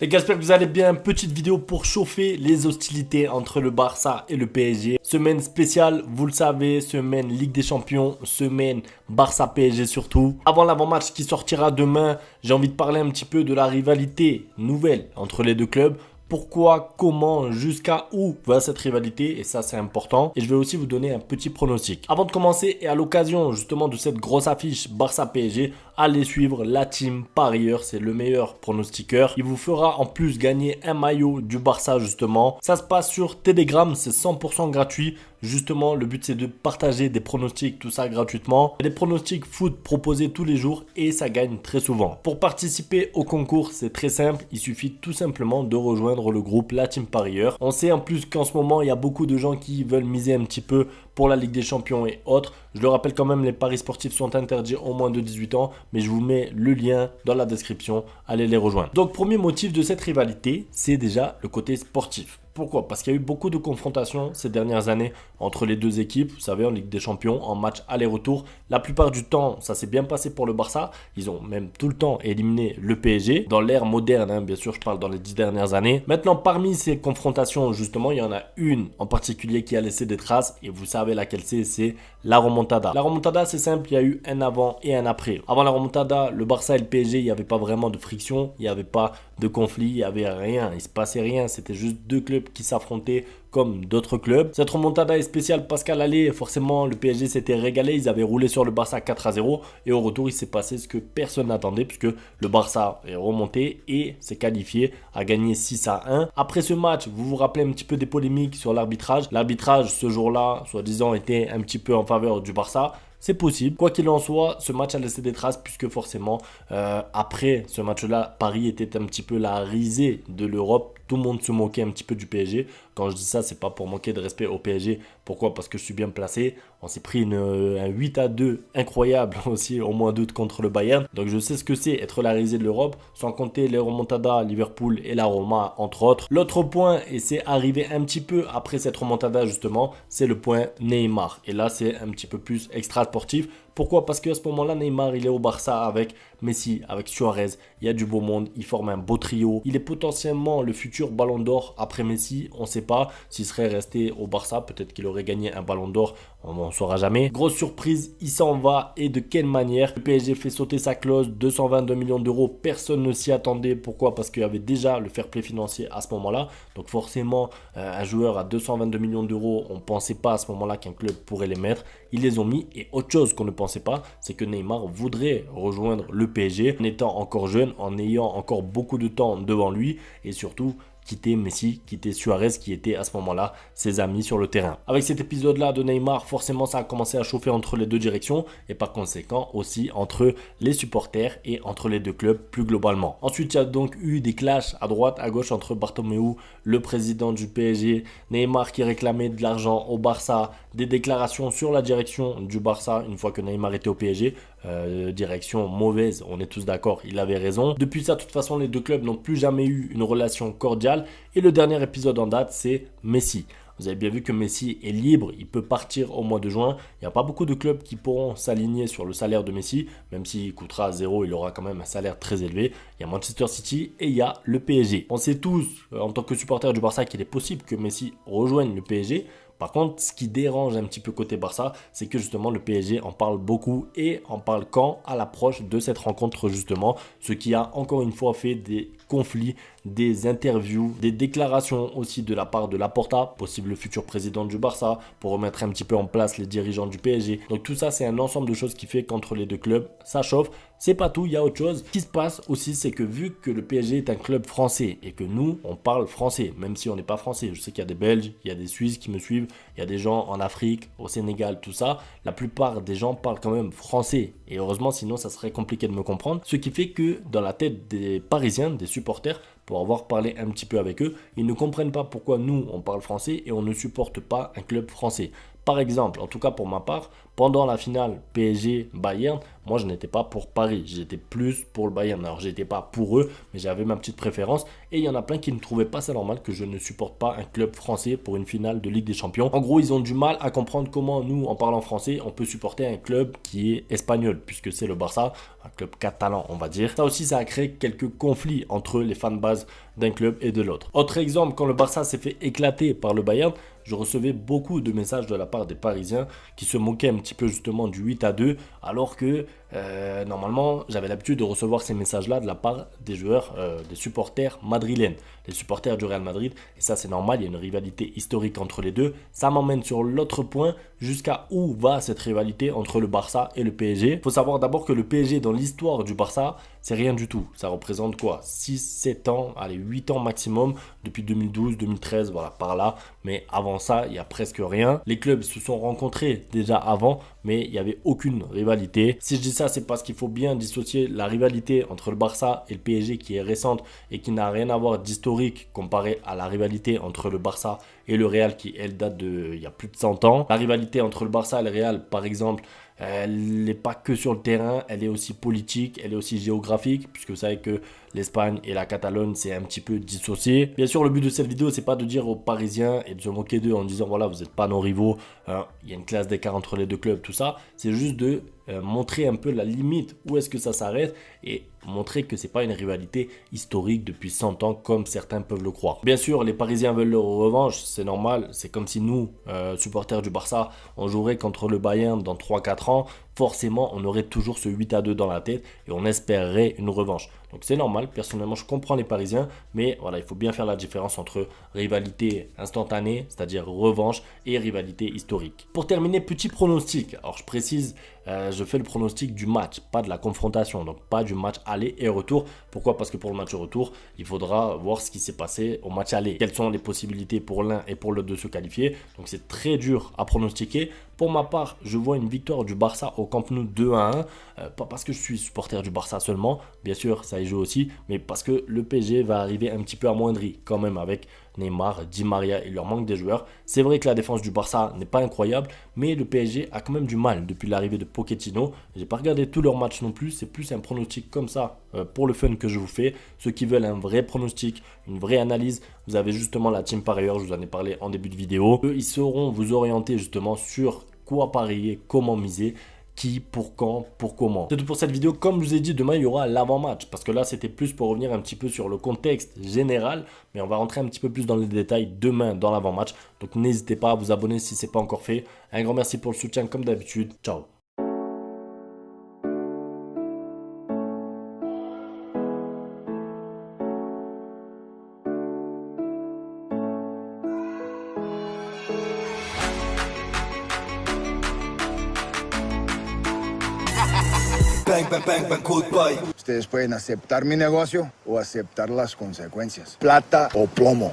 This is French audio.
Les gars, j'espère que vous allez bien. Petite vidéo pour chauffer les hostilités entre le Barça et le PSG. Semaine spéciale, vous le savez, semaine Ligue des Champions, semaine Barça-PSG surtout. Avant l'avant-match qui sortira demain, j'ai envie de parler un petit peu de la rivalité nouvelle entre les deux clubs. Pourquoi, comment, jusqu'à où va cette rivalité, et ça c'est important. Et je vais aussi vous donner un petit pronostic. Avant de commencer, et à l'occasion justement de cette grosse affiche Barça-PSG, allez suivre la team parieur, c'est le meilleur pronostiqueur. Il vous fera en plus gagner un maillot du Barça justement. Ça se passe sur Telegram, c'est 100% gratuit. Justement, le but c'est de partager des pronostics, tout ça gratuitement. Des pronostics foot proposés tous les jours et ça gagne très souvent. Pour participer au concours, c'est très simple. Il suffit tout simplement de rejoindre le groupe La Team Parieur. On sait en plus qu'en ce moment, il y a beaucoup de gens qui veulent miser un petit peu pour la Ligue des Champions et autres. Je le rappelle quand même, les paris sportifs sont interdits au moins de 18 ans, mais je vous mets le lien dans la description. Allez les rejoindre. Donc, premier motif de cette rivalité, c'est déjà le côté sportif. Pourquoi? Parce qu'il y a eu beaucoup de confrontations ces dernières années entre les deux équipes, vous savez, en Ligue des Champions, en match aller-retour. La plupart du temps, ça s'est bien passé pour le Barça. Ils ont même tout le temps éliminé le PSG. Dans l'ère moderne, hein, bien sûr, je parle dans les 10 dernières années. Maintenant, parmi ces confrontations, justement, il y en a une en particulier qui a laissé des traces. Et vous savez laquelle c'est la remontada. La remontada, c'est simple, il y a eu un avant et un après. Avant la remontada, le Barça et le PSG, il n'y avait pas vraiment de friction, il n'y avait pas de conflit, il n'y avait rien, il ne se passait rien. C'était juste deux clubs qui s'affrontaient comme d'autres clubs. Cette remontada est spéciale parce qu'à l'aller, forcément, le PSG s'était régalé. Ils avaient roulé sur le Barça 4-0 et au retour, il s'est passé ce que personne n'attendait puisque le Barça est remonté et s'est qualifié à gagner 6-1. Après ce match, vous vous rappelez un petit peu des polémiques sur l'arbitrage. L'arbitrage, ce jour-là, soi-disant, était un petit peu en faveur du Barça. C'est possible. Quoi qu'il en soit, ce match a laissé des traces puisque forcément, après ce match-là, Paris était un petit peu la risée de l'Europe. Tout le monde se moquait un petit peu du PSG. Quand je dis ça, c'est pas pour manquer de respect au PSG. Pourquoi? Parce que je suis bien placé. On s'est pris un 8-2 incroyable aussi, au moins 2 contre le Bayern. Donc je sais ce que c'est être la risée de l'Europe, sans compter les remontadas Liverpool et la Roma, entre autres. L'autre point, et c'est arrivé un petit peu après cette remontada justement, c'est le point Neymar. Et là, c'est un petit peu plus extra sportif. Pourquoi? Parce qu'à ce moment-là, Neymar, il est au Barça avec Messi, avec Suarez. Il y a du beau monde, il forme un beau trio. Il est potentiellement le futur Ballon d'Or après Messi. On ne sait pas s'il serait resté au Barça. Peut-être qu'il aurait gagné un Ballon d'Or. On n'en saura jamais. Grosse surprise, il s'en va. Et de quelle manière? Le PSG fait sauter sa clause, 222 millions d'euros. Personne ne s'y attendait. Pourquoi? Parce qu'il y avait déjà le fair play financier à ce moment-là. Donc forcément, un joueur à 222 millions d'euros, on ne pensait pas à ce moment-là qu'un club pourrait les mettre. Ils les ont mis. Et autre chose qu'on ne pensait pas, c'est que Neymar voudrait rejoindre le PSG en étant encore jeune, en ayant encore beaucoup de temps devant lui et surtout quitter Messi, quitter Suarez qui étaient à ce moment-là ses amis sur le terrain. Avec cet épisode-là de Neymar, forcément ça a commencé à chauffer entre les deux directions et par conséquent aussi entre les supporters et entre les deux clubs plus globalement. Ensuite, il y a donc eu des clashs à droite, à gauche entre Bartomeu, le président du PSG, Neymar qui réclamait de l'argent au Barça, des déclarations sur la direction du Barça une fois que Neymar était au PSG. Direction mauvaise, on est tous d'accord, il avait raison. Depuis ça, de toute façon, les deux clubs n'ont plus jamais eu une relation cordiale. Et le dernier épisode en date, c'est Messi. Vous avez bien vu que Messi est libre, il peut partir au mois de juin. Il n'y a pas beaucoup de clubs qui pourront s'aligner sur le salaire de Messi, même s'il coûtera 0, il aura quand même un salaire très élevé. Il y a Manchester City et il y a le PSG. On sait tous, en tant que supporter du Barça, qu'il est possible que Messi rejoigne le PSG. Par contre, ce qui dérange un petit peu côté Barça, c'est que justement le PSG en parle beaucoup et en parle quand à l'approche de cette rencontre justement, ce qui a encore une fois fait des conflits, des interviews, des déclarations aussi de la part de Laporta, possible futur président du Barça, pour remettre un petit peu en place les dirigeants du PSG. Donc tout ça, c'est un ensemble de choses qui fait qu'entre les deux clubs, ça chauffe. C'est pas tout, il y a autre chose. Ce qui se passe aussi, c'est que vu que le PSG est un club français et que nous, on parle français, même si on n'est pas français. Je sais qu'il y a des Belges, il y a des Suisses qui me suivent, il y a des gens en Afrique, au Sénégal, tout ça. La plupart des gens parlent quand même français. Et heureusement, sinon, ça serait compliqué de me comprendre. Ce qui fait que dans la tête des Parisiens, des supporters, pour avoir parlé un petit peu avec eux, ils ne comprennent pas pourquoi nous, on parle français et on ne supporte pas un club français. Par exemple, en tout cas pour ma part, pendant la finale PSG-Bayern, moi je n'étais pas pour Paris, j'étais plus pour le Bayern. Alors j'étais pas pour eux, mais j'avais ma petite préférence. Et il y en a plein qui ne trouvaient pas ça normal que je ne supporte pas un club français pour une finale de Ligue des Champions. En gros, ils ont du mal à comprendre comment nous, en parlant français, on peut supporter un club qui est espagnol, puisque c'est le Barça, un club catalan, on va dire. Ça aussi, ça a créé quelques conflits entre les fans de base d'un club et de l'autre. Autre exemple, quand le Barça s'est fait éclater par le Bayern, je recevais beaucoup de messages de la part des Parisiens qui se moquaient un petit peu justement du 8-2, alors que normalement j'avais l'habitude de recevoir ces messages-là de la part des joueurs, des supporters madrilènes, les supporters du Real Madrid. Et ça c'est normal, il y a une rivalité historique entre les deux. Ça m'emmène sur l'autre point, jusqu'à où va cette rivalité entre le Barça et le PSG. Il faut savoir d'abord que le PSG dans l'histoire du Barça, c'est rien du tout. Ça représente quoi? 6, 7 ans, allez 8 ans maximum, depuis 2012, 2013, voilà par là. Mais avant ça, il n'y a presque rien. Les clubs se sont rencontrés déjà avant, mais il n'y avait aucune rivalité. Si je dis ça, c'est parce qu'il faut bien dissocier la rivalité entre le Barça et le PSG qui est récente et qui n'a rien à voir d'historique comparé à la rivalité entre le Barça et le Real qui, elle, date il y a plus de 100 ans. La rivalité entre le Barça et le Real, par exemple, elle n'est pas que sur le terrain, elle est aussi politique, elle est aussi géographique, puisque vous savez que l'Espagne et la Catalogne, c'est un petit peu dissocié. Bien sûr, le but de cette vidéo, c'est pas de dire aux Parisiens et de se moquer d'eux en disant, voilà, vous n'êtes pas nos rivaux, hein, il y a une classe d'écart entre les deux clubs, tout ça. C'est juste de montrer un peu la limite, où est-ce que ça s'arrête, et montrer que c'est pas une rivalité historique depuis 100 ans, comme certains peuvent le croire. Bien sûr, les Parisiens veulent leur revanche, c'est normal, c'est comme si nous, supporters du Barça, on jouerait contre le Bayern dans 3-4 ans, forcément on aurait toujours ce 8-2 dans la tête et on espérerait une revanche. Donc c'est normal, personnellement je comprends les Parisiens, mais voilà, il faut bien faire la différence entre rivalité instantanée, c'est-à-dire revanche, et rivalité historique. Pour terminer, petit pronostic. Alors je précise, je fais le pronostic du match, pas de la confrontation, donc pas du match aller et retour. Pourquoi? Parce que pour le match retour, il faudra voir ce qui s'est passé au match aller. Quelles sont les possibilités pour l'un et pour l'autre de se qualifier. Donc c'est très dur à pronostiquer. Pour ma part, je vois une victoire du Barça au Camp Nou 2-1. Pas parce que je suis supporter du Barça seulement, bien sûr ça y joue aussi, mais parce que le PSG va arriver un petit peu amoindri quand même avec Neymar, Di Maria, il leur manque des joueurs. C'est vrai que la défense du Barça n'est pas incroyable, mais le PSG a quand même du mal depuis l'arrivée de Pochettino. J'ai pas regardé tous leurs matchs non plus, c'est plus un pronostic comme ça pour le fun que je vous fais. Ceux qui veulent un vrai pronostic, une vraie analyse, vous avez justement la team parieur, je vous en ai parlé en début de vidéo. Eux, ils sauront vous orienter justement sur quoi parier, comment miser, qui, pour quand, pour comment. C'est tout pour cette vidéo. Comme je vous ai dit, demain il y aura l'avant-match, parce que là c'était plus pour revenir un petit peu sur le contexte général, mais on va rentrer un petit peu plus dans les détails demain dans l'avant-match. Donc n'hésitez pas à vous abonner si ce n'est pas encore fait. Un grand merci pour le soutien comme d'habitude. Ciao. Bang, bang, bang, bang, goodbye. Ustedes pueden aceptar mi negocio o aceptar las consecuencias. Plata o plomo.